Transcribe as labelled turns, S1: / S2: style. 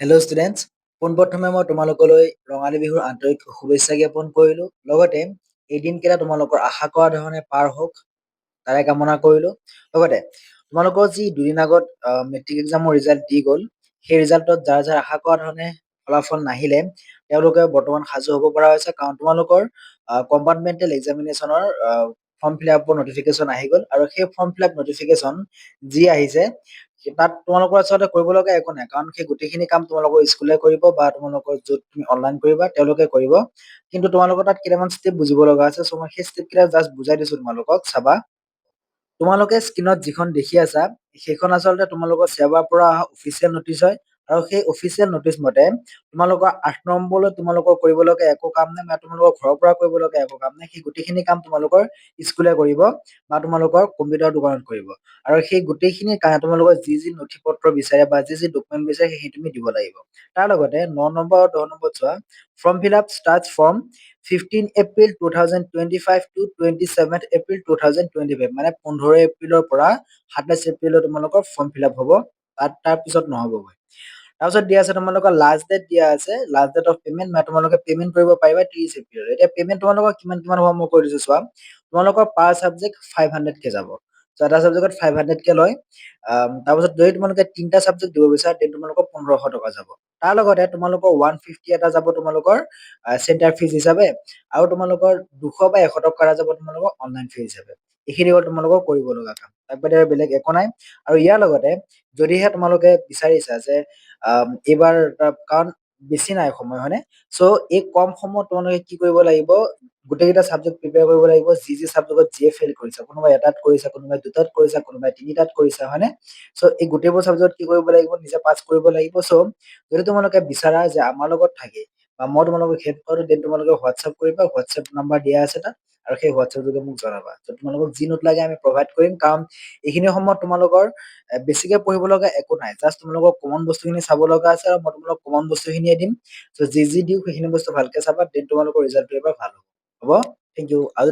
S1: Hello' students, পোনপ্ৰথমে মই তোমালোকলৈ ৰঙালী বিহুৰ আন্তৰিক শুভেচ্ছা জ্ঞাপন কৰিলোঁ। লগতে এই দিনকেইটা তোমালোকৰ আশা কৰা ধৰণে পাৰ হওক তাৰে কামনা কৰিলোঁ। লগতে তোমালোকৰ যি দুদিন আগত মেট্ৰিক এক্সামৰ ৰিজাল্ট দি গ'ল, সেই ৰিজাল্টত যাৰ যাৰ আশা কৰা ধৰণে ফলাফল নাহিলে তেওঁলোকে বৰ্তমান সাজু হ'ব পৰা হৈছে, কাৰণ তোমালোকৰ কম্পাৰ্টমেণ্টেল এক্সামিনেশ্যনৰ ফৰ্ম ফিল আপৰ নটিফিকেশ্যন আহি গ'ল। আৰু সেই ফৰ্ম ফিল আপ নটিফিকেশ্যন যি আহিছে তাত তোমালোকৰ আচলতে কৰিব লগা একো নাই, কাৰণ সেই গোটেইখিনি কাম তোমালোকৰ স্কুলে কৰিব বা তোমালোকৰ য'ত তুমি অনলাইন কৰিবা তেওঁলোকে কৰিব। কিন্তু তোমালোকৰ তাত কেইটামান ষ্টেপ বুজিব লগা আছে। চ' মই সেই ষ্টেপ কেইটা জাষ্ট বুজাই দিছো তোমালোকক, চাবা। তোমালোকে স্ক্ৰীনত যিখন দেখি আছা সেইখন আচলতে তোমালোকৰ চেবাৰ পৰা অহা অফিচিয়েল নটিচ হয়। আৰু সেই অফিচিয়েল নটিচ মতে তোমালোকৰ 8 নম্বৰলৈ তোমালোকৰ কৰিব লগা একো কাম নাই, বা তোমালোকৰ ঘৰৰ পৰা কৰিব লগা একো কাম নাই। সেই গোটেইখিনি কাম তোমালোকৰ স্কুলে কৰিব বা তোমালোকৰ কম্পিউটাৰ দোকানত কৰিব। আৰু সেই গোটেইখিনি তোমালোকৰ যি যি নথি পত্ৰ বিচাৰে বা যি যি ডকুমেণ্ট বিচাৰে সেইখিনি তুমি দিব লাগিব। তাৰ লগতে 9 নম্বৰ আৰু 10 নম্বৰ চোৱা, form fill up starts from 15 April 2025 to 27 April 2025, মানে 15 এপ্ৰিলৰ পৰা 27 এপ্ৰিলৰ তোমালোকৰ ফৰ্ম ফিল আপ হ'ব। তাৰ পিছত নহ'বগৈ। তাৰপিছত দিয়া আছে তোমালোকৰ লাষ্ট ডেট দিয়া আছে, লাষ্ট ডেট অফ পেমেণ্ট, মানে তোমালোকে পেমেণ্ট কৰিব পাৰিবা 30 এপ্ৰিল। এতিয়া পেমেণ্ট তোমালোকৰ কিমান হ'ব মই কৈ দিছো চোৱা। তোমালোকৰ পাৰ ছাবজেক্ট 500কে যাব। এটা ছাবজেক্টত 500কে লয়। তাৰপিছত যদি তোমালোকে 3টা ছাবজেক্ট দিব বিচাৰা তেন্তে তোমালোকৰ 1500 টকা যাব। তাৰ লগতে তোমালোকৰ 150 এটা যাব তোমালোকৰ চেণ্টাৰ ফিজ হিচাপে, আৰু তোমালোকৰ 200 বা 100 টকা এটা যাব তোমালোকৰ অনলাইন ফিজ হিচাপে। এইখিনি হ'ল তোমালোকৰ কৰিব লগা কাম, তাৰ বাদে বেলেগ একো নাই। আৰু ইয়াৰ লগতে যদিহে তোমালোকে বিচাৰিছা যে এইবাৰ কাৰণ বেছি নাই সময়, হয়নে? চ' এই কম সময়ত তোমালোকে কি কৰিব লাগিব, গোটেইকেইটা ছাবজেক্ট প্ৰিপেয়াৰ কৰিব লাগিব। যি যি ছাবজেক্টত যিয়ে ফেইল কৰিছা, কোনোবাই এটাত কৰিছা, কোনোবাই দুটাত কৰিছা, কোনোবাই 3টাত কৰিছা, হয়নে? চ' এই গোটেইবোৰ ছাবজেক্টত কি কৰিব লাগিব, নিজে পাছ কৰিব লাগিব। চ' যদি তোমালোকে বিচাৰা যে আমাৰ লগত থাকি বা মই তোমালোকক হেল্প কৰোঁ, দেন তোমালোকে হোৱাটছএপ কৰিবা। হোৱাটছএপ নাম্বাৰ দিয়া আছে তাত, আৰু সেই হোৱাটছএপ যোগে মোক জনাবা। ত' তোমালোকক যি নোট লাগে আমি প্ৰভাইড কৰিম, কাৰণ এইখিনি সময়ত তোমালোকৰ বেছিকে পঢ়িব লগা একো নাই। জাষ্ট তোমালোকৰ কমন বস্তুখিনি চাব লগা আছে, আৰু মই তোমালোকক কমন বস্তুখিনিয়ে দিম। চ' যি যি দিওঁ সেইখিনি বস্তু ভালকে চাবা, দেন তোমালোকৰ ৰিজাল্টটো এবাৰ ভাল হ'ব। হ'ব, থেংক ইউ। আৰু